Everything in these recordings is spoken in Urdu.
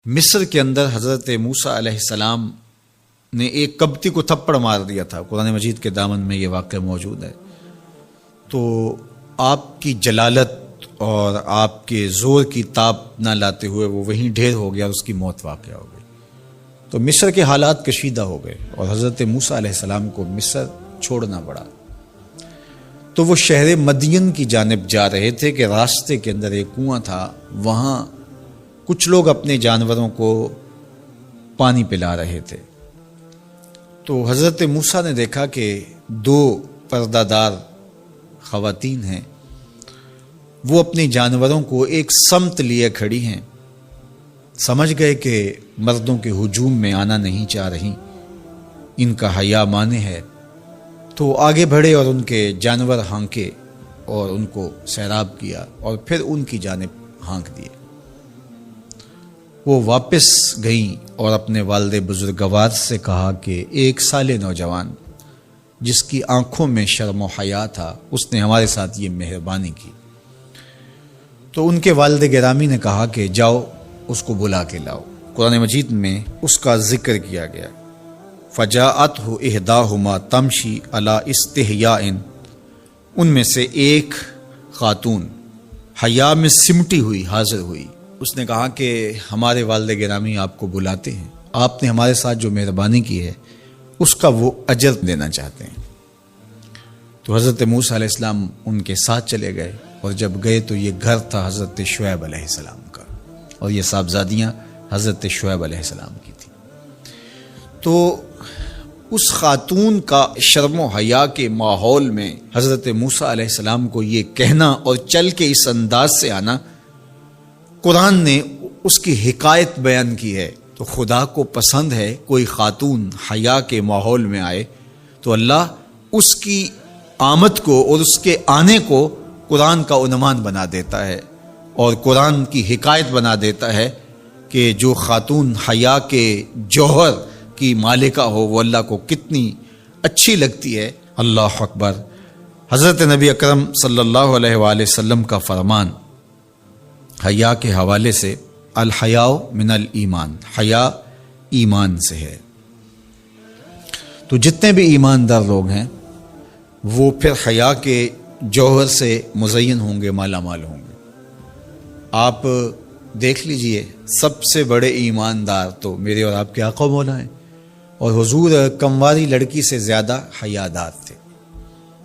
مصر کے اندر حضرت موسیٰ علیہ السلام نے ایک کبتی کو تھپڑ مار دیا تھا۔ قرآن مجید کے دامن میں یہ واقعہ موجود ہے۔ تو آپ کی جلالت اور آپ کے زور کی تاب نہ لاتے ہوئے وہ وہیں ڈھیر ہو گیا اور اس کی موت واقع ہو گئی۔ تو مصر کے حالات کشیدہ ہو گئے اور حضرت موسیٰ علیہ السلام کو مصر چھوڑنا پڑا۔ تو وہ شہر مدین کی جانب جا رہے تھے کہ راستے کے اندر ایک کنواں تھا، وہاں کچھ لوگ اپنے جانوروں کو پانی پلا رہے تھے۔ تو حضرت موسیٰ نے دیکھا کہ دو پردہ دار خواتین ہیں، وہ اپنے جانوروں کو ایک سمت لیے کھڑی ہیں۔ سمجھ گئے کہ مردوں کے ہجوم میں آنا نہیں چاہ رہی، ان کا حیا مانع ہے۔ تو آگے بڑھے اور ان کے جانور ہانکے اور ان کو سیراب کیا اور پھر ان کی جانب ہانک دیے۔ وہ واپس گئیں اور اپنے والد بزرگوار سے کہا کہ ایک سال نوجوان جس کی آنکھوں میں شرم و حیا تھا، اس نے ہمارے ساتھ یہ مہربانی کی۔ تو ان کے والد گرامی نے کہا کہ جاؤ اس کو بلا کے لاؤ۔ قرآن مجید میں اس کا ذکر کیا گیا۔ فجاءتہ احداہما تمشی علی استحیاء، ان میں سے ایک خاتون حیا میں سمٹی ہوئی حاضر ہوئی۔ اس نے کہا کہ ہمارے والد گرامی آپ کو بلاتے ہیں، آپ نے ہمارے ساتھ جو مہربانی کی ہے اس کا وہ اجر دینا چاہتے ہیں۔ تو حضرت موسیٰ علیہ السلام ان کے ساتھ چلے گئے، اور جب گئے تو یہ گھر تھا حضرت شعیب علیہ السلام کا، اور یہ صاحبزادیاں حضرت شعیب علیہ السلام کی تھیں۔ تو اس خاتون کا شرم و حیا کے ماحول میں حضرت موسیٰ علیہ السلام کو یہ کہنا اور چل کے اس انداز سے آنا، قرآن نے اس کی حکایت بیان کی ہے۔ تو خدا کو پسند ہے کوئی خاتون حیا کے ماحول میں آئے تو اللہ اس کی آمد کو اور اس کے آنے کو قرآن کا عنوان بنا دیتا ہے اور قرآن کی حکایت بنا دیتا ہے کہ جو خاتون حیا کے جوہر کی مالکہ ہو وہ اللہ کو کتنی اچھی لگتی ہے۔ اللہ اکبر۔ حضرت نبی اکرم صلی اللہ علیہ وآلہ وسلم کا فرمان حیا کے حوالے سے، الحیاء من الایمان، حیا ایمان سے ہے۔ تو جتنے بھی ایماندار لوگ ہیں وہ پھر حیا کے جوہر سے مزین ہوں گے، مالا مال ہوں گے۔ آپ دیکھ لیجئے سب سے بڑے ایماندار تو میرے اور آپ کے آقا و مولا ہیں، اور حضور کمواری لڑکی سے زیادہ حیادار تھے۔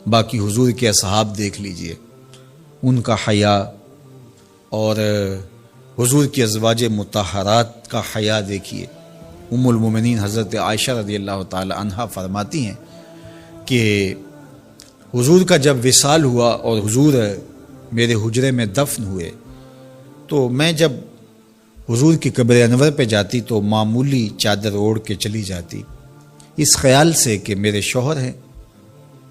باقی حضور کے اصحاب دیکھ لیجئے، ان کا حیا، اور حضور کی ازواج مطہرات کا حیا دیکھیے۔ ام المومنین حضرت عائشہ رضی اللہ تعالی عنہا فرماتی ہیں کہ حضور کا جب وصال ہوا اور حضور میرے حجرے میں دفن ہوئے، تو میں جب حضور کی قبر انور پہ جاتی تو معمولی چادر اوڑھ کے چلی جاتی، اس خیال سے کہ میرے شوہر ہیں۔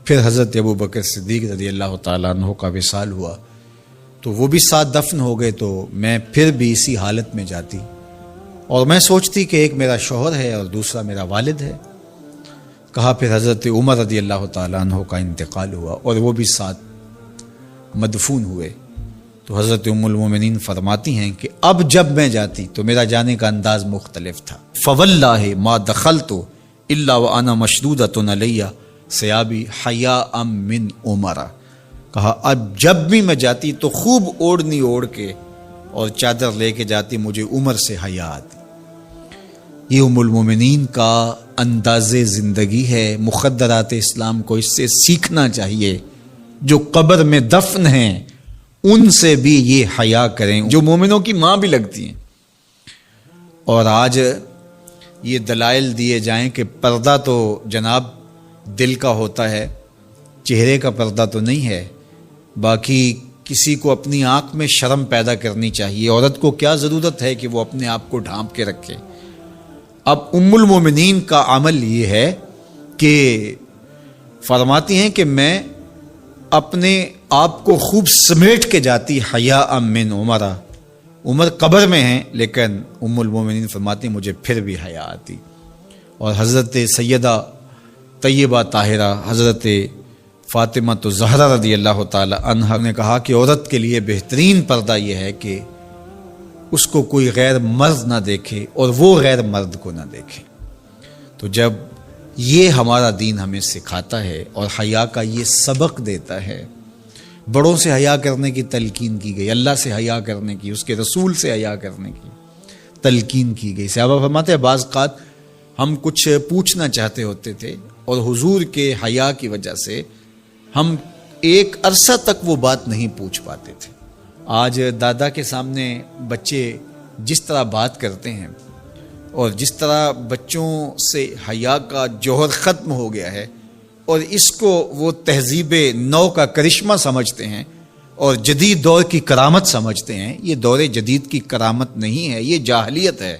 پھر حضرت ابو بکر صدیق رضی اللہ تعالیٰ عنہ کا وصال ہوا تو وہ بھی ساتھ دفن ہو گئے، تو میں پھر بھی اسی حالت میں جاتی اور میں سوچتی کہ ایک میرا شوہر ہے اور دوسرا میرا والد ہے۔ کہا پھر حضرت عمر رضی اللہ تعالیٰ عنہ کا انتقال ہوا اور وہ بھی ساتھ مدفون ہوئے۔ تو حضرت ام المومنین فرماتی ہیں کہ اب جب میں جاتی تو میرا جانے کا انداز مختلف تھا۔ فواللہ ما دخلت الا وانا مشدودۃ علی ثیابی حیاء من عمر۔ کہا اب جب بھی میں جاتی تو خوب اوڑھنی اوڑھ کے اور چادر لے کے جاتی، مجھے عمر سے حیا آتی۔ یہ ام المومنین کا انداز زندگی ہے۔ مخدرات اسلام کو اس سے سیکھنا چاہیے۔ جو قبر میں دفن ہیں ان سے بھی یہ حیا کریں، جو مومنوں کی ماں بھی لگتی ہیں۔ اور آج یہ دلائل دیے جائیں کہ پردہ تو جناب دل کا ہوتا ہے، چہرے کا پردہ تو نہیں ہے۔ باقی کسی کو اپنی آنکھ میں شرم پیدا کرنی چاہیے۔ عورت کو کیا ضرورت ہے کہ وہ اپنے آپ کو ڈھانپ کے رکھے۔ اب ام المومنین کا عمل یہ ہے کہ فرماتی ہیں کہ میں اپنے آپ کو خوب سمیٹ کے جاتی حیاء من عمر۔ عمر قبر میں ہیں لیکن ام المومنین فرماتی ہیں مجھے پھر بھی حیا آتی۔ اور حضرت سیدہ طیبہ طاہرہ حضرت فاطمہ تو زہرا رضی اللہ تعالی عنہا نے کہا کہ عورت کے لیے بہترین پردہ یہ ہے کہ اس کو کوئی غیر مرد نہ دیکھے اور وہ غیر مرد کو نہ دیکھے۔ تو جب یہ ہمارا دین ہمیں سکھاتا ہے اور حیا کا یہ سبق دیتا ہے، بڑوں سے حیا کرنے کی تلقین کی گئی، اللہ سے حیا کرنے کی، اس کے رسول سے حیا کرنے کی تلقین کی گئی۔ صحابہ فرماتے ہیں بعض اوقات ہم کچھ پوچھنا چاہتے ہوتے تھے اور حضور کے حیا کی وجہ سے ہم ایک عرصہ تک وہ بات نہیں پوچھ پاتے تھے۔ آج دادا کے سامنے بچے جس طرح بات کرتے ہیں اور جس طرح بچوں سے حیا کا جوہر ختم ہو گیا ہے اور اس کو وہ تہذیب نو کا کرشمہ سمجھتے ہیں اور جدید دور کی کرامت سمجھتے ہیں، یہ دور جدید کی کرامت نہیں ہے، یہ جاہلیت ہے۔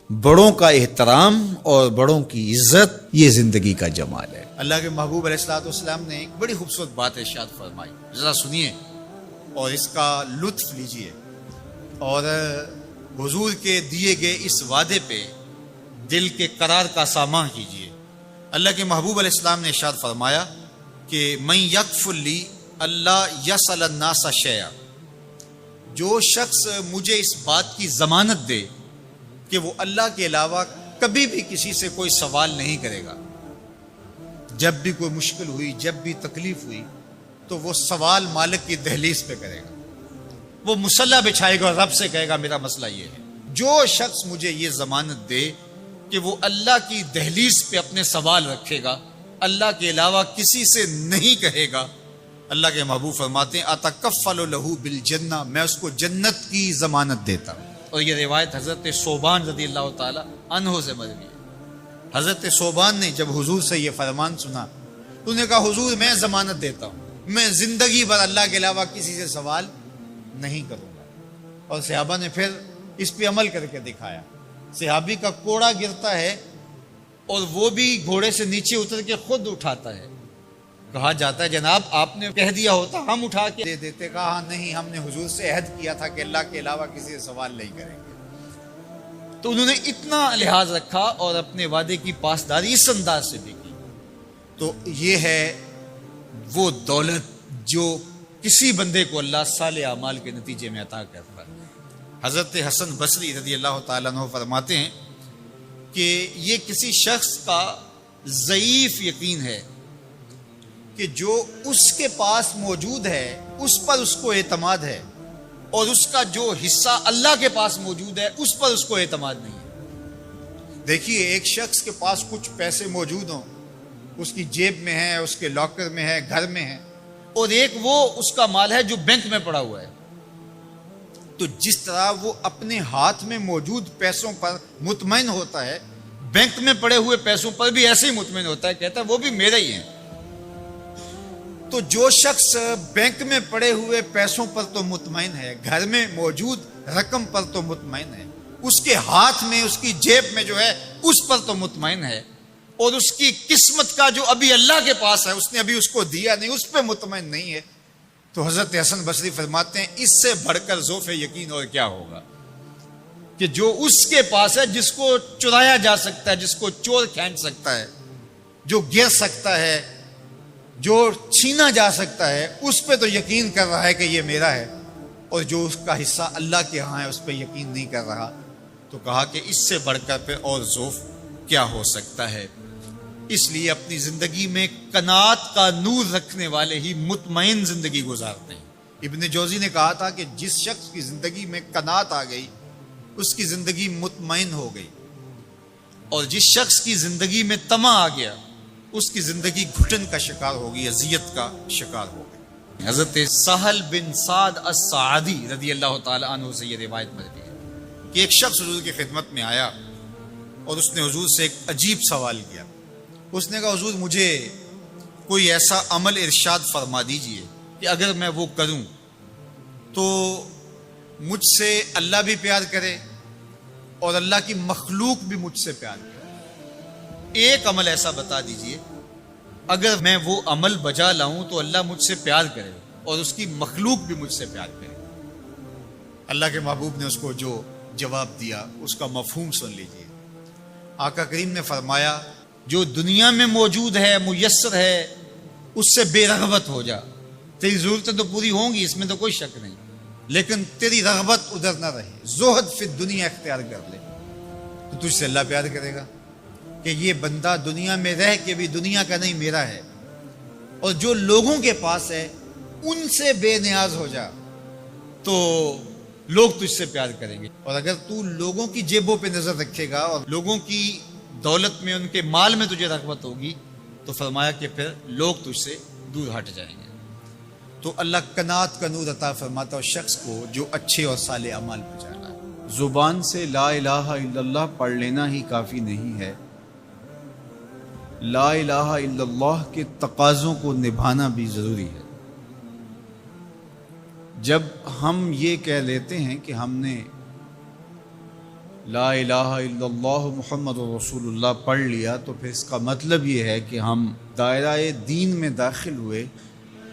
بڑوں کا احترام اور بڑوں کی عزت یہ زندگی کا جمال ہے۔ اللہ کے محبوب علیہ الصلوۃ والسلام نے ایک بڑی خوبصورت بات ارشاد فرمائی، ذرا سنیے اور اس کا لطف لیجئے اور حضور کے دیے گئے اس وعدے پہ دل کے قرار کا سامان کیجئے۔ اللہ کے محبوب علیہ السلام نے ارشاد فرمایا کہ من یکفل لی اللہ یسأل الناس شیئا، جو شخص مجھے اس بات کی ضمانت دے کہ وہ اللہ کے علاوہ کبھی بھی کسی سے کوئی سوال نہیں کرے گا، جب بھی کوئی مشکل ہوئی، جب بھی تکلیف ہوئی تو وہ سوال مالک کی دہلیز پہ کرے گا، وہ مصلی بچھائے گا اور رب سے کہے گا میرا مسئلہ یہ ہے۔ جو شخص مجھے یہ ضمانت دے کہ وہ اللہ کی دہلیز پہ اپنے سوال رکھے گا، اللہ کے علاوہ کسی سے نہیں کہے گا، اللہ کے محبوب فرماتے ہیں اتکفل لہ بالجنہ، میں اس کو جنت کی ضمانت دیتا ہوں۔ اور یہ روایت حضرت ثوبان رضی اللہ تعالی عنہ سے مروی ہے۔ حضرت ثوبان نے جب حضور سے یہ فرمان سنا تو انہوں نے کہا حضور میں ضمانت دیتا ہوں، میں زندگی بھر اللہ کے علاوہ کسی سے سوال نہیں کروں گا۔ اور صحابہ نے پھر اس پہ عمل کر کے دکھایا۔ صحابی کا کوڑا گرتا ہے اور وہ بھی گھوڑے سے نیچے اتر کے خود اٹھاتا ہے، کہا جاتا ہے جناب آپ نے کہہ دیا ہوتا ہم اٹھا کے دے دیتے، کہا ہاں نہیں، ہم نے حضور سے عہد کیا تھا کہ اللہ کے علاوہ کسی سے سوال نہیں کریں گے۔ تو انہوں نے اتنا لحاظ رکھا اور اپنے وعدے کی پاسداری اس انداز سے بھی کی۔ تو یہ ہے وہ دولت جو کسی بندے کو اللہ صالح اعمال کے نتیجے میں عطا کرتا ہے۔ حضرت حسن بصری رضی اللہ تعالیٰ عنہ فرماتے ہیں کہ یہ کسی شخص کا ضعیف یقین ہے کہ جو اس کے پاس موجود ہے اس پر اس کو اعتماد ہے، اور اس کا جو حصہ اللہ کے پاس موجود ہے اس پر اس کو اعتماد نہیں ہے۔ دیکھیے ایک شخص کے پاس کچھ پیسے موجود ہوں، اس کی جیب میں ہے، اس کے لاکر میں ہے، گھر میں ہے، اور ایک وہ اس کا مال ہے جو بینک میں پڑا ہوا ہے، تو جس طرح وہ اپنے ہاتھ میں موجود پیسوں پر مطمئن ہوتا ہے، بینک میں پڑے ہوئے پیسوں پر بھی ایسے ہی مطمئن ہوتا ہے، کہتا ہے وہ بھی میرے ہی ہیں۔ تو جو شخص بینک میں پڑے ہوئے پیسوں پر تو مطمئن ہے، گھر میں موجود رقم پر تو مطمئن ہے، اس کے ہاتھ میں، اس کی جیب میں جو ہے اس پر تو مطمئن ہے، اور اس کی قسمت کا جو ابھی اللہ کے پاس ہے، اس نے ابھی اس کو دیا نہیں، اس پہ مطمئن نہیں ہے، تو حضرت حسن بصری فرماتے ہیں اس سے بڑھ کر ذوف یقین اور کیا ہوگا کہ جو اس کے پاس ہے، جس کو چرایا جا سکتا ہے، جس کو چور کھینچ سکتا ہے، جو گر سکتا ہے، جو چھینا جا سکتا ہے، اس پہ تو یقین کر رہا ہے کہ یہ میرا ہے، اور جو اس کا حصہ اللہ کے ہاں ہے اس پہ یقین نہیں کر رہا، تو کہا کہ اس سے بڑھ کر پھر اور ذوف کیا ہو سکتا ہے۔ اس لیے اپنی زندگی میں قناعت کا نور رکھنے والے ہی مطمئن زندگی گزارتے ہیں۔ ابن جوزی نے کہا تھا کہ جس شخص کی زندگی میں قناعت آ گئی اس کی زندگی مطمئن ہو گئی، اور جس شخص کی زندگی میں طمع آ گیا اس کی زندگی گھٹن کا شکار ہوگی، اذیت کا شکار ہو گئی۔ حضرت سہل بن سعد الساعدی رضی اللہ تعالی عنہ سے یہ روایت مروی ہے کہ ایک شخص حضور کی خدمت میں آیا اور اس نے حضور سے ایک عجیب سوال کیا۔ اس نے کہا حضور مجھے کوئی ایسا عمل ارشاد فرما دیجئے کہ اگر میں وہ کروں تو مجھ سے اللہ بھی پیار کرے اور اللہ کی مخلوق بھی مجھ سے پیار کرے۔ ایک عمل ایسا بتا دیجئے اگر میں وہ عمل بجا لاؤں تو اللہ مجھ سے پیار کرے اور اس کی مخلوق بھی مجھ سے پیار کرے۔ اللہ کے محبوب نے اس کو جو جواب دیا اس کا مفہوم سن لیجئے۔ آقا کریم نے فرمایا جو دنیا میں موجود ہے، میسر ہے، اس سے بے رغبت ہو جا، تیری ضرورتیں تو پوری ہوں گی، اس میں تو کوئی شک نہیں، لیکن تیری رغبت ادھر نہ رہے، زہد فی دنیا اختیار کر لے، تو تجھ سے اللہ پیار کرے گا کہ یہ بندہ دنیا میں رہ کے بھی دنیا کا نہیں میرا ہے، اور جو لوگوں کے پاس ہے ان سے بے نیاز ہو جا تو لوگ تجھ سے پیار کریں گے۔ اور اگر تو لوگوں کی جیبوں پہ نظر رکھے گا اور لوگوں کی دولت میں، ان کے مال میں تجھے رغبت ہوگی، تو فرمایا کہ پھر لوگ تجھ سے دور ہٹ جائیں گے۔ تو اللہ قناعت کا نور عطا فرماتا ہے شخص کو جو اچھے اور صالح اعمال پہ جا رہا ہے۔ زبان سے لا الہ الا اللہ پڑھ لینا ہی کافی نہیں ہے، لا الہ الا اللہ کے تقاضوں کو نبھانا بھی ضروری ہے۔ جب ہم یہ کہہ لیتے ہیں کہ ہم نے لا الہ الا اللہ محمد رسول اللہ پڑھ لیا، تو پھر اس کا مطلب یہ ہے کہ ہم دائرہ دین میں داخل ہوئے،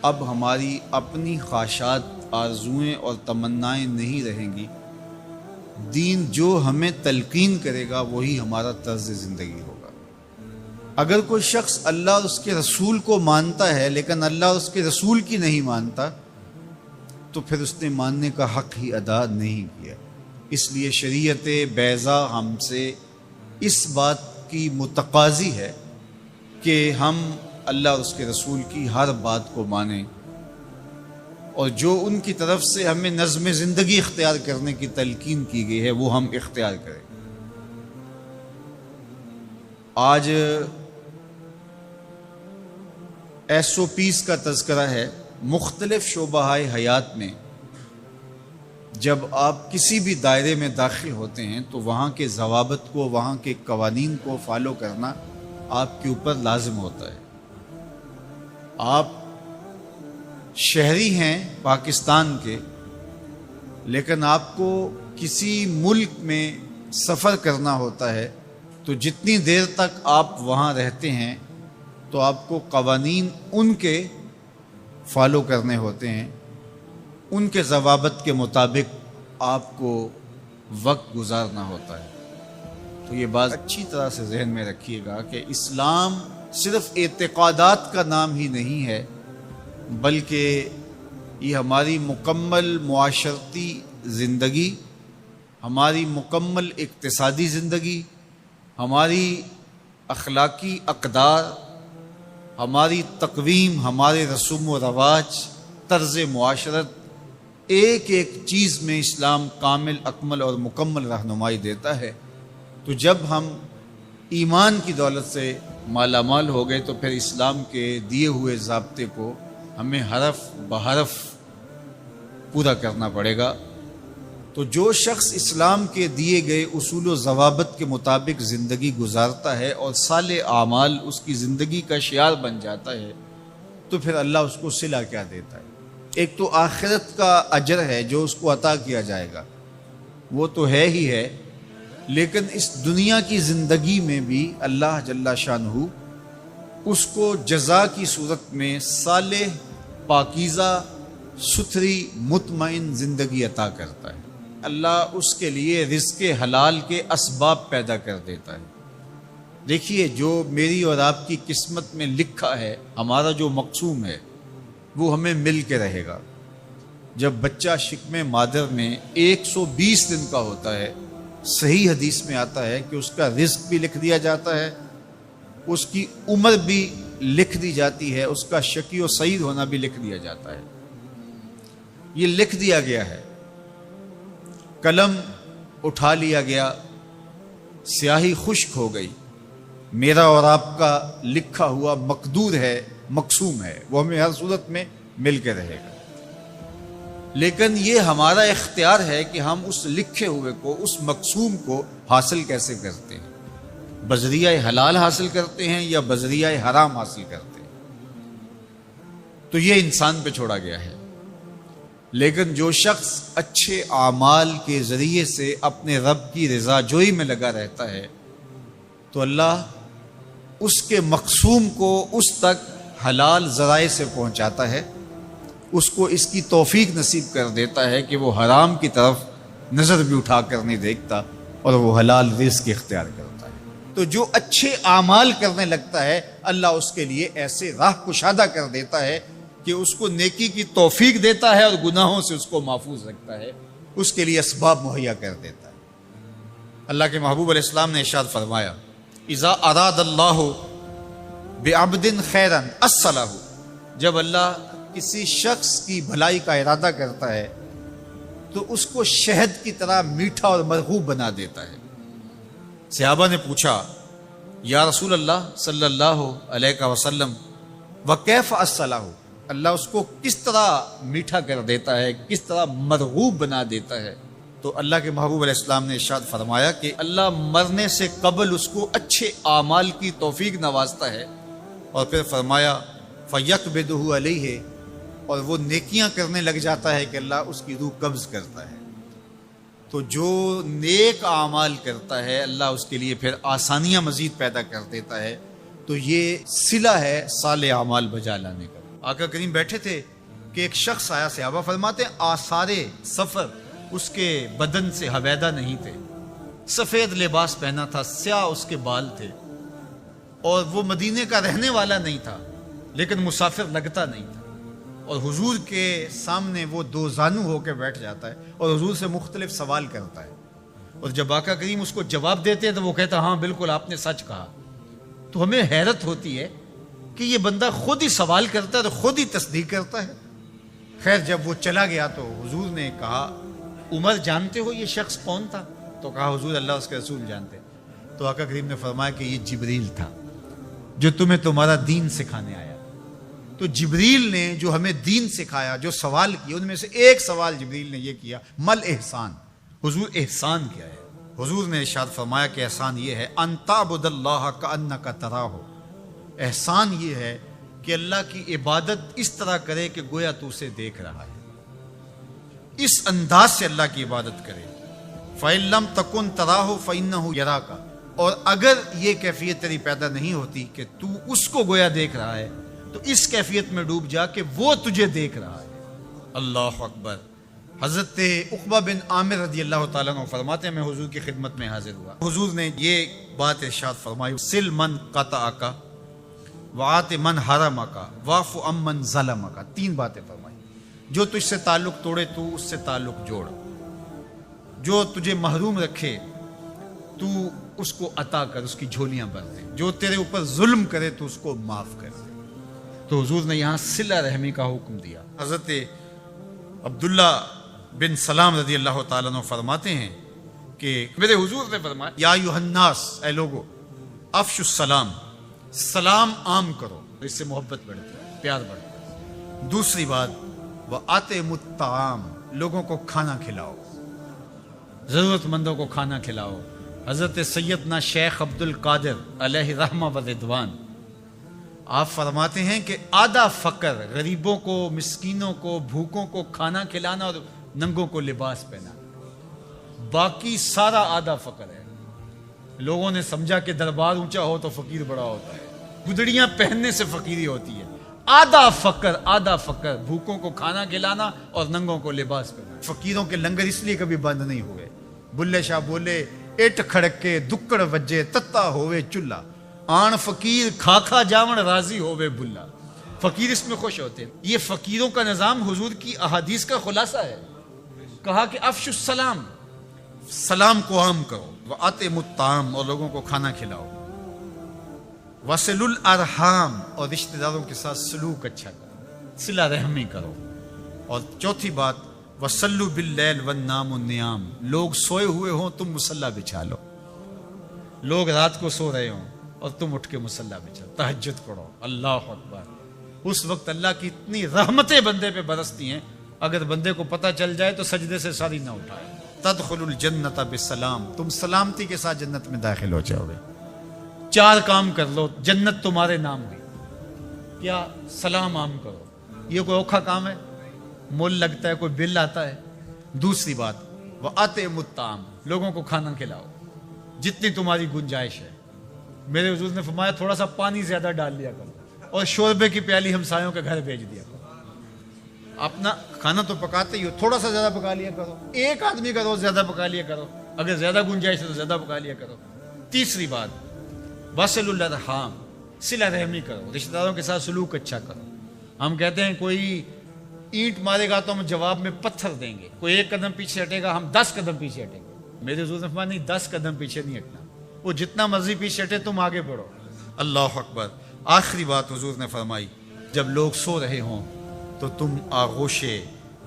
اب ہماری اپنی خواہشات، آرزوئیں اور تمنائیں نہیں رہیں گی، دین جو ہمیں تلقین کرے گا وہی ہمارا طرز زندگی ہوگا۔ اگر کوئی شخص اللہ اور اس کے رسول کو مانتا ہے لیکن اللہ اور اس کے رسول کی نہیں مانتا، تو پھر اس نے ماننے کا حق ہی ادا نہیں کیا۔ اس لیے شریعت بیضا ہم سے اس بات کی متقاضی ہے کہ ہم اللہ اور اس کے رسول کی ہر بات کو مانیں، اور جو ان کی طرف سے ہمیں نظم زندگی اختیار کرنے کی تلقین کی گئی ہے وہ ہم اختیار کریں۔ آج SOPs کا تذکرہ ہے۔ مختلف شعبہ حیات میں جب آپ کسی بھی دائرے میں داخل ہوتے ہیں تو وہاں کے ضوابط کو، وہاں کے قوانین کو فالو کرنا آپ کے اوپر لازم ہوتا ہے۔ آپ شہری ہیں پاکستان کے، لیکن آپ کو کسی ملک میں سفر کرنا ہوتا ہے، تو جتنی دیر تک آپ وہاں رہتے ہیں تو آپ کو قوانین ان کے فالو کرنے ہوتے ہیں، ان کے ضوابط کے مطابق آپ کو وقت گزارنا ہوتا ہے۔ تو یہ بات اچھی طرح سے ذہن میں رکھیے گا کہ اسلام صرف اعتقادات کا نام ہی نہیں ہے، بلکہ یہ ہماری مکمل معاشرتی زندگی، ہماری مکمل اقتصادی زندگی، ہماری اخلاقی اقدار، ہماری تقویم، ہمارے رسوم و رواج، طرز معاشرت، ایک ایک چیز میں اسلام کامل، اکمل اور مکمل رہنمائی دیتا ہے۔ تو جب ہم ایمان کی دولت سے مالا مال ہو گئے تو پھر اسلام کے دیے ہوئے ضابطے کو ہمیں حرف بحرف پورا کرنا پڑے گا۔ تو جو شخص اسلام کے دیے گئے اصول و ضوابط کے مطابق زندگی گزارتا ہے اور صالح اعمال اس کی زندگی کا شعار بن جاتا ہے، تو پھر اللہ اس کو صلہ کیا دیتا ہے؟ ایک تو آخرت کا اجر ہے جو اس کو عطا کیا جائے گا، وہ تو ہے ہی ہے، لیکن اس دنیا کی زندگی میں بھی اللہ جل شانہ اس کو جزا کی صورت میں صالح، پاکیزہ، ستھری، مطمئن زندگی عطا کرتا ہے۔ اللہ اس کے لیے رزق حلال کے اسباب پیدا کر دیتا ہے۔ دیکھیے، جو میری اور آپ کی قسمت میں لکھا ہے، ہمارا جو مقسوم ہے، وہ ہمیں مل کے رہے گا۔ جب بچہ شکم مادر میں 120 دن کا ہوتا ہے، صحیح حدیث میں آتا ہے کہ اس کا رزق بھی لکھ دیا جاتا ہے، اس کی عمر بھی لکھ دی جاتی ہے، اس کا شقی و سعید ہونا بھی لکھ دیا جاتا ہے۔ یہ لکھ دیا گیا ہے، قلم اٹھا لیا گیا، سیاہی خشک ہو گئی، میرا اور آپ کا لکھا ہوا مقدور ہے، مقسوم ہے، وہ ہمیں ہر صورت میں مل کے رہے گا۔ لیکن یہ ہمارا اختیار ہے کہ ہم اس لکھے ہوئے کو، اس مقسوم کو حاصل کیسے کرتے ہیں، بذریعہ حلال حاصل کرتے ہیں یا بذریعہ حرام حاصل کرتے ہیں، تو یہ انسان پہ چھوڑا گیا ہے۔ لیکن جو شخص اچھے اعمال کے ذریعے سے اپنے رب کی رضا جوئی میں لگا رہتا ہے، تو اللہ اس کے مقسوم کو اس تک حلال ذرائع سے پہنچاتا ہے، اس کو اس کی توفیق نصیب کر دیتا ہے کہ وہ حرام کی طرف نظر بھی اٹھا کر نہیں دیکھتا اور وہ حلال رزق اختیار کرتا ہے۔ تو جو اچھے اعمال کرنے لگتا ہے، اللہ اس کے لیے ایسے راہ کشادہ کر دیتا ہے کہ اس کو نیکی کی توفیق دیتا ہے اور گناہوں سے اس کو محفوظ رکھتا ہے، اس کے لیے اسباب مہیا کر دیتا ہے۔ اللہ کے محبوب علیہ السلام نے ارشاد فرمایا، اذا اراد اللہ بعبد خیرا اصلہ، جب اللہ کسی شخص کی بھلائی کا ارادہ کرتا ہے تو اس کو شہد کی طرح میٹھا اور مرغوب بنا دیتا ہے۔ صحابہ نے پوچھا، یا رسول اللہ صلی اللہ علیہ وسلم وکیف اصلہ، اللہ اس کو کس طرح میٹھا کر دیتا ہے، کس طرح مرغوب بنا دیتا ہے؟ تو اللہ کے محبوب علیہ السلام نے ارشاد فرمایا کہ اللہ مرنے سے قبل اس کو اچھے اعمال کی توفیق نوازتا ہے، اور پھر فرمایا فَيَقْبِضُهُ عَلَيْهِ، اور وہ نیکیاں کرنے لگ جاتا ہے کہ اللہ اس کی روح قبض کرتا ہے۔ تو جو نیک اعمال کرتا ہے اللہ اس کے لیے پھر آسانیاں مزید پیدا کر دیتا ہے۔ تو یہ صلہ ہے صالح اعمال بجا لانے کا۔ آقا کریم بیٹھے تھے کہ ایک شخص آیا، صحابہ فرماتے ہیں آثار سفر اس کے بدن سے حویدہ نہیں تھے، سفید لباس پہنا تھا، سیاہ اس کے بال تھے، اور وہ مدینے کا رہنے والا نہیں تھا لیکن مسافر لگتا نہیں تھا، اور حضور کے سامنے وہ دو زانو ہو کے بیٹھ جاتا ہے اور حضور سے مختلف سوال کرتا ہے، اور جب آقا کریم اس کو جواب دیتے ہیں تو وہ کہتا ہاں بالکل آپ نے سچ کہا۔ تو ہمیں حیرت ہوتی ہے کہ یہ بندہ خود ہی سوال کرتا ہے تو خود ہی تصدیق کرتا ہے۔ خیر جب وہ چلا گیا تو حضور نے کہا، عمر جانتے ہو یہ شخص کون تھا؟ تو کہا حضور اللہ اس کے رسول جانتے۔ تو آقا کریم نے فرمایا کہ یہ جبریل تھا جو تمہیں تمہارا دین سکھانے آیا۔ تو جبریل نے جو ہمیں دین سکھایا، جو سوال کیا، ان میں سے ایک سوال جبریل نے یہ کیا، مل احسان، حضور احسان کیا ہے؟ حضور نے ارشاد فرمایا کہ احسان یہ ہے ان تعبد اللہ کأنک تراہ، احسان یہ ہے کہ اللہ کی عبادت اس طرح کرے کہ گویا تو اسے دیکھ رہا ہے، اس انداز سے اللہ کی عبادت کرے۔ فَإِن لَمْ تَكُنْ تَرَاهُ فَإِنَّهُ يَرَاكَ، اور اگر یہ کیفیت تیری پیدا نہیں ہوتی کہ تو اس کو گویا دیکھ رہا ہے تو اس کیفیت میں ڈوب جا کہ وہ تجھے دیکھ رہا ہے۔ اللہ اکبر۔ حضرت عقبہ بن عامر رضی اللہ تعالیٰ عنہ فرماتے ہیں میں حضور کی خدمت میں حاضر ہوا، حضور نے یہ بات ارشاد فرمائی، سل من قطعک وآت من حرمک واعف عمن ظلمک، تین باتیں فرمائی۔ جو تجھ سے تعلق توڑے تو اس سے تعلق جوڑ، جو تجھے محروم رکھے تو اس کو عطا کر، اس کی جھولیاں بھر دے، جو تیرے اوپر ظلم کرے تو اس کو معاف کر دے۔ تو حضور نے یہاں صلہ رحمی کا حکم دیا۔ حضرت عبداللہ بن سلام رضی اللہ تعالیٰ عنہ فرماتے ہیں کہ میرے حضور نے فرمایا، یا ایھا الناس، اے لوگو، افشوا السلام، سلام عام کرو، اس سے محبت بڑھتی ہے، پیار بڑھتا ہے۔ دوسری بات، وَأَطْعِمُوا الطَّعَامَ، لوگوں کو کھانا کھلاؤ، ضرورت مندوں کو کھانا کھلاؤ۔ حضرت سیدنا شیخ عبد القادر علیہ رحمہ و رضوان آپ فرماتے ہیں کہ آدھا فقر، غریبوں کو، مسکینوں کو، بھوکوں کو کھانا کھلانا اور ننگوں کو لباس پہنانا، باقی سارا آدھا فقر ہے۔ لوگوں نے سمجھا کہ دربار اونچا ہو تو فقیر بڑا ہوتا ہے، گدڑیاں پہننے سے فقیری ہوتی ہے۔ آدھا فقر، آدھا فقر، بھوکوں کو کھانا کھلانا اور ننگوں کو لباس پہنانا۔ فقیروں کے لنگر اس لیے کبھی بند نہیں ہوئے۔ بلے شاہ بولے، اٹ کھڑکے دکڑ وجے تتا ہوئے چلہ، آن فقیر کھا کھا جاون راضی ہوئے بلا۔ فقیر اس میں خوش ہوتے ہیں۔ یہ فقیروں کا نظام حضور کی احادیث کا خلاصہ ہے۔ کہا کہ افشوا السلام، سلام کو عام کرو، وَأَطْعِمُوا الطَّعَامَ، اور لوگوں کو کھانا کھلاؤ، وَصِلُوا الْأَرْحَامَ، اور رشتہ داروں کے ساتھ سلوک اچھا کرو، صلہ رحمی کرو، اور چوتھی بات، وَصَلُّوا بِاللَّيْلِ وَالنَّامُ النِّيَامُ، لوگ سوئے ہوئے ہوں تم مصلی بچھا لو، لوگ رات کو سو رہے ہوں اور تم اٹھ کے مصلی بچھا، تہجد پڑھو۔ اللہ اکبر۔ اس وقت اللہ کی اتنی رحمتیں بندے پہ برستی ہیں، اگر بندے کو پتہ چل جائے تو سجدے سے ساری نہ اٹھائے۔ تدخل الجنت بسلام، تم سلامتی کے ساتھ جنت میں داخل ہو جاؤ گے۔ چار کام کر لو، جنت تمہارے نام ہوئی۔ کیا؟ سلام عام کرو۔ یہ کوئی اوکھا کام ہے؟ مول لگتا ہے، کوئی بل آتا ہے؟ دوسری بات، وَأَطْعِمُوا الطَّعَامَ، لوگوں کو کھانا کھلاؤ جتنی تمہاری گنجائش ہے۔ میرے حضور نے فرمایا تھوڑا سا پانی زیادہ ڈال لیا کرو اور شوربے کی پیالی ہمسایوں کے گھر بھیج دیا کرو۔ اپنا کھانا تو پکاتے ہی ہو، تھوڑا سا زیادہ پکا لیا کرو، ایک آدمی کا روز زیادہ پکا لیا کرو، اگر زیادہ گنجائش ہے تو زیادہ پکا لیا کرو۔ تیسری بات، وَصِلُوا الْأَرْحَامَ، صلہ رحمی کرو، رشتہ داروں کے ساتھ سلوک اچھا کرو۔ ہم کہتے ہیں کوئی اینٹ مارے گا تو ہم جواب میں پتھر دیں گے، کوئی 1 قدم پیچھے ہٹے گا ہم 10 قدم پیچھے ہٹیں گے۔ میرے حضور نے فرمایا نہیں، 10 قدم پیچھے نہیں ہٹنا، وہ جتنا مرضی پیچھے ہٹے تم آگے بڑھو۔ اللہ اکبر۔ آخری بات حضور نے فرمائی، جب لوگ سو رہے ہوں تو تم آغوش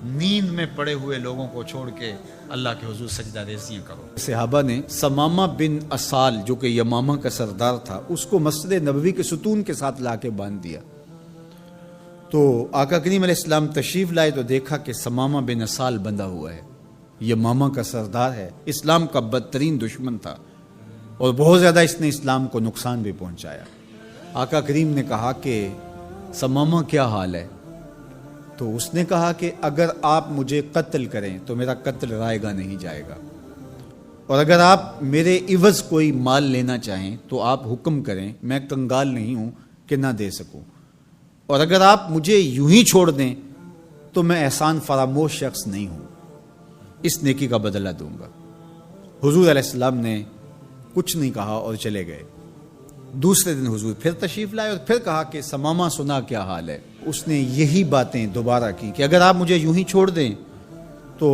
نیند میں پڑے ہوئے لوگوں کو چھوڑ کے اللہ کے حضور سجدہ ریزیاں کرو۔ صحابہ نے ثمامہ بن اسال جو کہ یمامہ کا سردار تھا، اس کو مسجد نبوی کے ستون کے ساتھ لا کے باندھ دیا۔ تو آقا کریم علیہ السلام تشریف لائے تو دیکھا کہ ثمامہ بن اسال بندھا ہوا ہے، یمامہ کا سردار ہے، اسلام کا بدترین دشمن تھا اور بہت زیادہ اس نے اسلام کو نقصان بھی پہنچایا۔ آقا کریم نے کہا کہ ثمامہ کیا حال ہے؟ تو اس نے کہا کہ اگر آپ مجھے قتل کریں تو میرا قتل رائے گا نہیں جائے گا، اور اگر آپ میرے عوض کوئی مال لینا چاہیں تو آپ حکم کریں، میں کنگال نہیں ہوں کہ نہ دے سکوں، اور اگر آپ مجھے یوں ہی چھوڑ دیں تو میں احسان فراموش شخص نہیں ہوں، اس نیکی کا بدلہ دوں گا۔ حضور علیہ السلام نے کچھ نہیں کہا اور چلے گئے۔ دوسرے دن حضور پھر تشریف لائے اور پھر کہا کہ ثمامہ سنا کیا حال ہے؟ اس نے یہی باتیں دوبارہ کی کہ اگر آپ مجھے یوں ہی چھوڑ دیں تو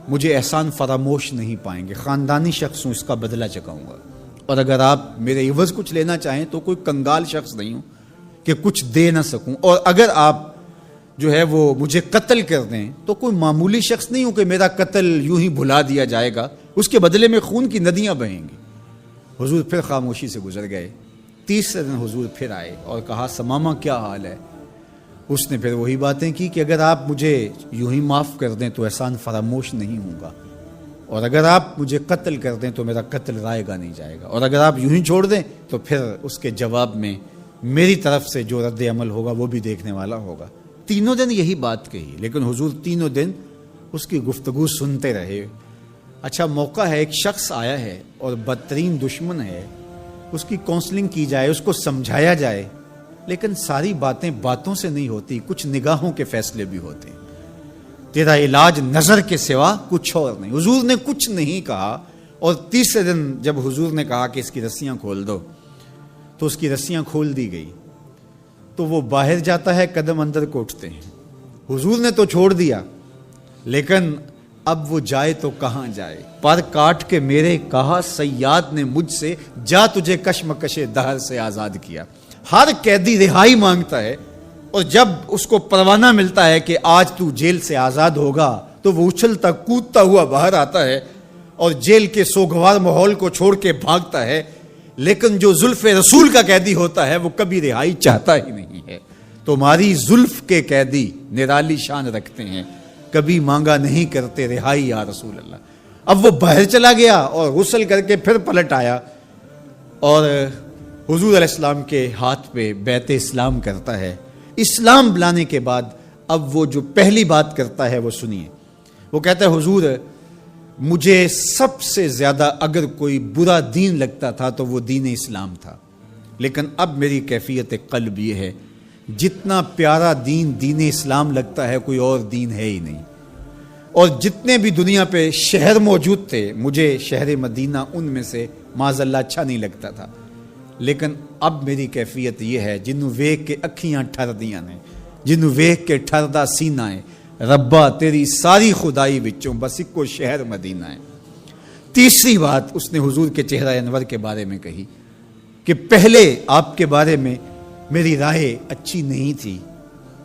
مجھے احسان فراموش نہیں پائیں گے، خاندانی شخص ہوں، اس کا بدلہ چکاؤں گا، اور اگر آپ میرے عوض کچھ لینا چاہیں تو کوئی کنگال شخص نہیں ہوں کہ کچھ دے نہ سکوں، اور اگر آپ جو ہے وہ مجھے قتل کر دیں تو کوئی معمولی شخص نہیں ہوں کہ میرا قتل یوں ہی بھلا دیا جائے گا، اس کے بدلے میں خون کی ندیاں بہیں گی۔ حضور پھر خاموشی سے گزر گئے۔ تیسرے دن حضور پھر آئے اور کہا ثمامہ کیا حال ہے؟ اس نے پھر وہی باتیں کی کہ اگر آپ مجھے یوں ہی معاف کر دیں تو احسان فراموش نہیں ہوں گا، اور اگر آپ مجھے قتل کر دیں تو میرا قتل رائے گا نہیں جائے گا، اور اگر آپ یوں ہی چھوڑ دیں تو پھر اس کے جواب میں میری طرف سے جو رد عمل ہوگا وہ بھی دیکھنے والا ہوگا۔ تینوں دن یہی بات کہی، لیکن حضور تینوں دن اس کی گفتگو سنتے رہے۔ اچھا موقع ہے، ایک شخص آیا ہے اور بدترین دشمن ہے، اس کی کونسلنگ کی جائے، اس کو سمجھایا جائے، لیکن ساری باتیں باتوں سے نہیں ہوتی، کچھ نگاہوں کے فیصلے بھی ہوتے ہیں۔ تیرا علاج نظر کے سوا کچھ اور نہیں۔ حضور نے کچھ نہیں کہا، اور تیسرے دن جب حضور نے کہا کہ اس کی رسیاں کھول دو تو اس کی رسیاں کھول دی گئی، تو وہ باہر جاتا ہے، قدم اندر کو اٹھتے ہیں۔ حضور نے تو چھوڑ دیا، لیکن اب وہ جائے تو کہاں جائے؟ پر کاٹ کے میرے کہا سیاد نے مجھ سے، جا تجھے کشمکش دہر سے آزاد کیا۔ ہر قیدی رہائی مانگتا ہے، اور جب اس کو پروانہ ملتا ہے کہ آج تو جیل سے آزاد ہوگا تو وہ اچھلتا کودتا ہوا باہر آتا ہے اور جیل کے سوگوار ماحول کو چھوڑ کے بھاگتا ہے۔ لیکن جو زلف رسول کا قیدی ہوتا ہے وہ کبھی رہائی چاہتا ہی نہیں ہے۔ تمہاری زلف کے قیدی نرالی شان رکھتے ہیں، کبھی مانگا نہیں کرتے رہائی یا رسول اللہ۔ اب وہ باہر چلا گیا اور غسل کر کے پھر پلٹ آیا اور حضور علیہ السلام کے ہاتھ پہ بیعت اسلام کرتا ہے۔ اسلام لانے کے بعد اب وہ جو پہلی بات کرتا ہے وہ سنیے۔ وہ کہتا ہے حضور مجھے سب سے زیادہ اگر کوئی برا دین لگتا تھا تو وہ دین اسلام تھا، لیکن اب میری کیفیت قلب یہ ہے جتنا پیارا دین دین اسلام لگتا ہے کوئی اور دین ہے ہی نہیں، اور جتنے بھی دنیا پہ شہر موجود تھے مجھے شہر مدینہ ان میں سے معاذ اللہ اچھا نہیں لگتا تھا، لیکن اب میری کیفیت یہ ہے جنوں ویکھ کے اکھیاں ٹھر دیاں نے، جنوں ویکھ کے ٹھردا سینہ ہے، ربا تیری ساری خدائی وچوں بس ایک کو شہر مدینہ ہے۔ تیسری بات اس نے حضور کے چہرہ انور کے بارے میں کہی کہ پہلے آپ کے بارے میں میری رائے اچھی نہیں تھی،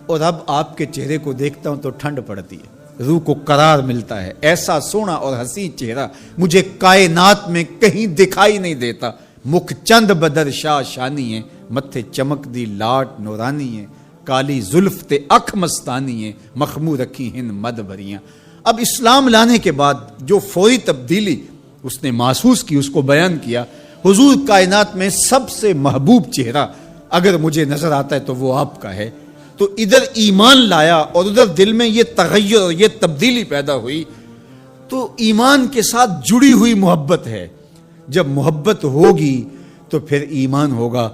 اور اب آپ کے چہرے کو دیکھتا ہوں تو ٹھنڈ پڑتی ہے، روح کو قرار ملتا ہے، ایسا سونا اور حسین چہرہ مجھے کائنات میں کہیں دکھائی نہیں دیتا۔ مکھ چند بدر شاہ شانی ہے، متھے چمک دی لاٹ نورانی ہے، کالی زلف تے اکھ مستانی ہے، مخمور رکھی ہن مد بھریاں۔ اب اسلام لانے کے بعد جو فوری تبدیلی اس نے محسوس کی اس کو بیان کیا۔ حضور کائنات میں سب سے محبوب چہرہ اگر مجھے نظر آتا ہے تو وہ آپ کا ہے۔ تو ادھر ایمان لایا اور ادھر دل میں یہ تغیر اور یہ تبدیلی پیدا ہوئی۔ تو ایمان کے ساتھ جڑی ہوئی محبت ہے، جب محبت ہوگی تو پھر ایمان ہوگا،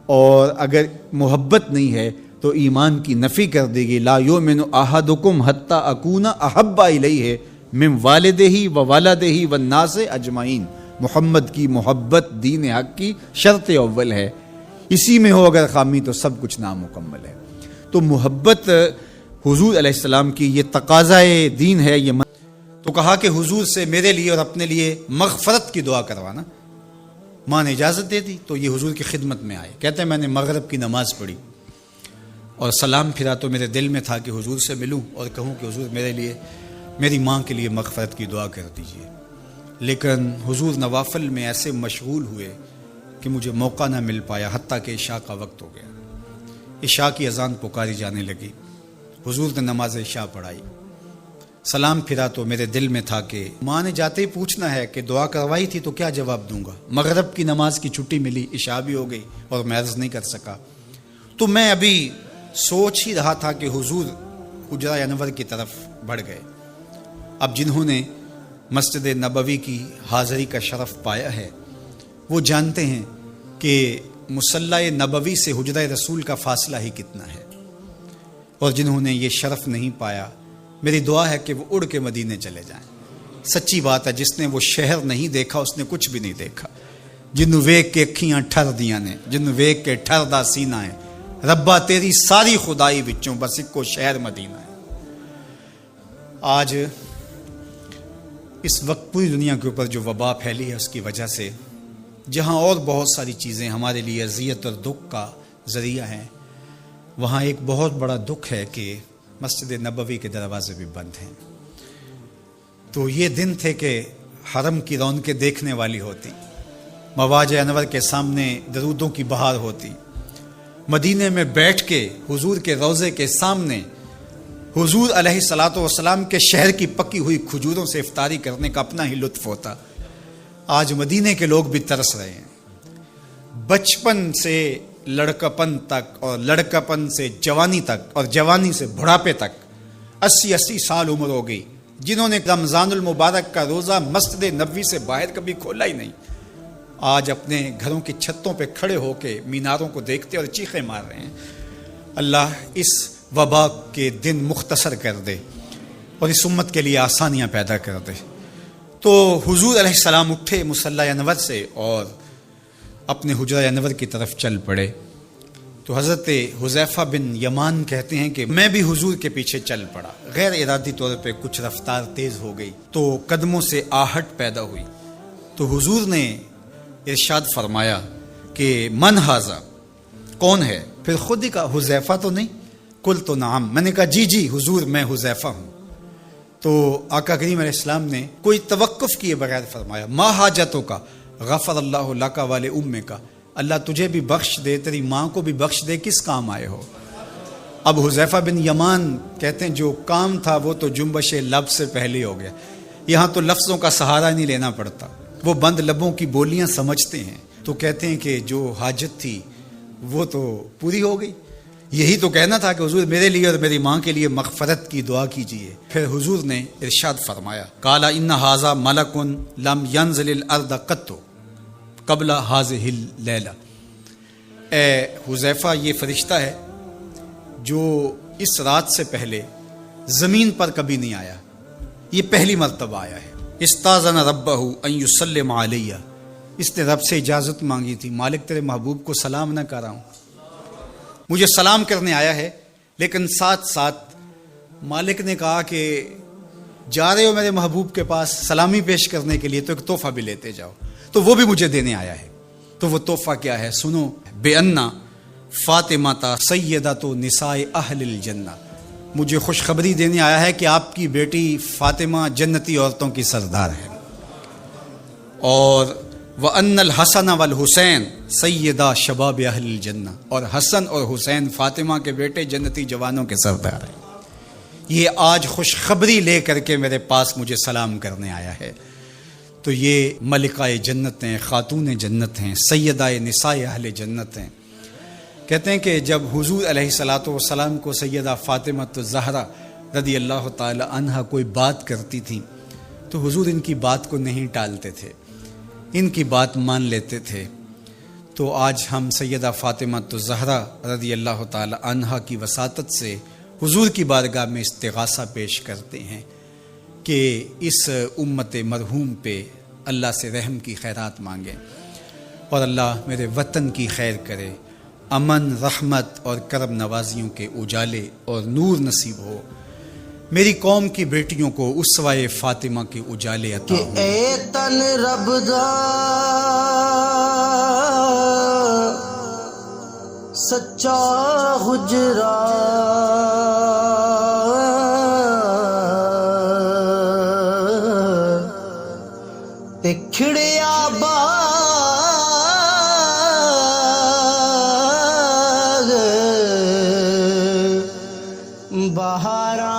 اور اگر محبت نہیں ہے تو ایمان کی نفی کر دے گی۔ لا یؤمن احدکم حتی اکون احب الیہ من والدہ و والدہ والناس اجمعین۔ محمد کی محبت دین حق کی شرط اول ہے، اسی میں ہو اگر خامی تو سب کچھ نامکمل ہے۔ تو محبت حضور علیہ السلام کی یہ تقاضائے دین ہے. یہ تو کہا کہ حضور سے میرے لیے اور اپنے لیے مغفرت کی دعا کروانا. ماں نے اجازت دے دی تو یہ حضور کی خدمت میں آئے. کہتے ہیں میں نے مغرب کی نماز پڑھی اور سلام پھرا تو میرے دل میں تھا کہ حضور سے ملوں اور کہوں کہ حضور میرے لیے میری ماں کے لیے مغفرت کی دعا کر دیجیے. لیکن حضور نوافل میں ایسے مشغول ہوئے کہ مجھے موقع نہ مل پایا، حتیٰ کہ عشاء کا وقت ہو گیا. عشاء کی اذان پکاری جانے لگی. حضور نے نماز عشاء پڑھائی، سلام پھرا تو میرے دل میں تھا کہ ماں نے جاتے ہی پوچھنا ہے کہ دعا کروائی تھی تو کیا جواب دوں گا. مغرب کی نماز کی چھٹی ملی، عشاء بھی ہو گئی اور میں عرض نہیں کر سکا. تو میں ابھی سوچ ہی رہا تھا کہ حضور حجرہ انور کی طرف بڑھ گئے. اب جنہوں نے مسجد نبوی کی حاضری کا شرف پایا ہے وہ جانتے ہیں کہ مصلی نبوی سے حجرہ رسول کا فاصلہ ہی کتنا ہے. اور جنہوں نے یہ شرف نہیں پایا، میری دعا ہے کہ وہ اڑ کے مدینے چلے جائیں. سچی بات ہے، جس نے وہ شہر نہیں دیکھا اس نے کچھ بھی نہیں دیکھا. جنوں ویک کے اکھیاں ٹھر دیاں نے، جنوں ویک کے ٹھر دا سینہ ہے، ربا تیری ساری خدائی وچوں بس اکو شہر مدینہ ہے. آج اس وقت پوری دنیا کے اوپر جو وبا پھیلی ہے اس کی وجہ سے جہاں اور بہت ساری چیزیں ہمارے لیے اذیت اور دکھ کا ذریعہ ہیں، وہاں ایک بہت بڑا دکھ ہے کہ مسجد نبوی کے دروازے بھی بند ہیں. تو یہ دن تھے کہ حرم کی رونقیں دیکھنے والی ہوتی، مواج انور کے سامنے درودوں کی بہار ہوتی، مدینے میں بیٹھ کے حضور کے روضے کے سامنے حضور علیہ الصلاۃ والسلام کے شہر کی پکی ہوئی کھجوروں سے افطاری کرنے کا اپنا ہی لطف ہوتا. آج مدینے کے لوگ بھی ترس رہے ہیں. بچپن سے لڑکپن تک اور لڑکپن سے جوانی تک اور جوانی سے بڑھاپے تک 80 سال عمر ہو گئی، جنہوں نے رمضان المبارک کا روزہ مسجد نبوی سے باہر کبھی کھولا ہی نہیں، آج اپنے گھروں کی چھتوں پہ کھڑے ہو کے میناروں کو دیکھتے اور چیخیں مار رہے ہیں. اللہ اس وبا کے دن مختصر کر دے اور اس امت کے لیے آسانیاں پیدا کر دے. تو حضور علیہ السلام اٹھے مصلی انور سے اور اپنے حجرہ انور کی طرف چل پڑے. تو حضرت حذیفہ بن یمان کہتے ہیں کہ میں بھی حضور کے پیچھے چل پڑا. غیر ارادی طور پہ کچھ رفتار تیز ہو گئی تو قدموں سے آہٹ پیدا ہوئی. تو حضور نے ارشاد فرمایا کہ من ھذا، کون ہے؟ پھر خود ہی کہا حذیفہ تو نہیں؟ قلت نعم، میں نے کہا جی جی حضور میں حذیفہ ہوں. تو آقا کریم علیہ السلام نے کوئی توقف کیے بغیر فرمایا ما حاجتوں کا غفر اللہ لک ولی امک، اللہ تجھے بھی بخش دے، تیری ماں کو بھی بخش دے، کس کام آئے ہو؟ اب حذیفہ بن یمان کہتے ہیں جو کام تھا وہ تو جنبش لب سے پہلے ہو گیا. یہاں تو لفظوں کا سہارا نہیں لینا پڑتا، وہ بند لبوں کی بولیاں سمجھتے ہیں. تو کہتے ہیں کہ جو حاجت تھی وہ تو پوری ہو گئی. یہی تو کہنا تھا کہ حضور میرے لیے اور میری ماں کے لیے مغفرت کی دعا کیجیے. پھر حضور نے ارشاد فرمایا قال ان ھذا ملک لم ينزل الارض قط قبل هذه اللیلہ، اے حذیفہ یہ فرشتہ ہے جو اس رات سے پہلے زمین پر کبھی نہیں آیا، یہ پہلی مرتبہ آیا ہے. استاذن ربہ ان یسلم علی، اس نے رب سے اجازت مانگی تھی، مالک تیرے محبوب کو سلام نہ کر رہا ہوں، مجھے سلام کرنے آیا ہے. لیکن ساتھ ساتھ مالک نے کہا کہ جا رہے ہو میرے محبوب کے پاس سلامی پیش کرنے کے لیے تو ایک تحفہ بھی لیتے جاؤ، تو وہ بھی مجھے دینے آیا ہے. تو وہ تحفہ کیا ہے سنو، بے انا فاطمہ تا سیدۃ نساء اہل الجنہ، مجھے خوشخبری دینے آیا ہے کہ آپ کی بیٹی فاطمہ جنتی عورتوں کی سردار ہے. اور وَأَنَّ الْحَسَنَ وَالْحُسَيْنَ سَيِّدَا شَبَابِ أَهْلِ الْجَنَّةِ، اور حسن اور حسین فاطمہ کے بیٹے جنتی جوانوں کے سردار ہیں. یہ آج خوشخبری لے کر کے میرے پاس مجھے سلام کرنے آیا ہے. تو یہ ملکہ جنت ہیں، خاتون جنت ہیں، سیدہ نساء اہل جنت ہیں. کہتے ہیں کہ جب حضور علیہ الصلاۃ والسلام کو سیدہ فاطمہ الزہرا رضی اللہ تعالی عنہا کوئی بات کرتی تھی تو حضور ان کی بات کو نہیں ٹالتے تھے، ان کی بات مان لیتے تھے. تو آج ہم سیدہ فاطمہ الزہرا رضی اللہ تعالی عنہا کی وساطت سے حضور کی بارگاہ میں استغاثہ پیش کرتے ہیں کہ اس امت مرحوم پہ اللہ سے رحم کی خیرات مانگیں اور اللہ میرے وطن کی خیر کرے، امن، رحمت اور کرم نوازیوں کے اجالے اور نور نصیب ہو۔ میری قوم کی بیٹیوں کو اسوائے فاطمہ کے اجالے عطا کہ ہو۔ اے تن رب دا سچا حجرا، تے کھڑیا باغ بہاراں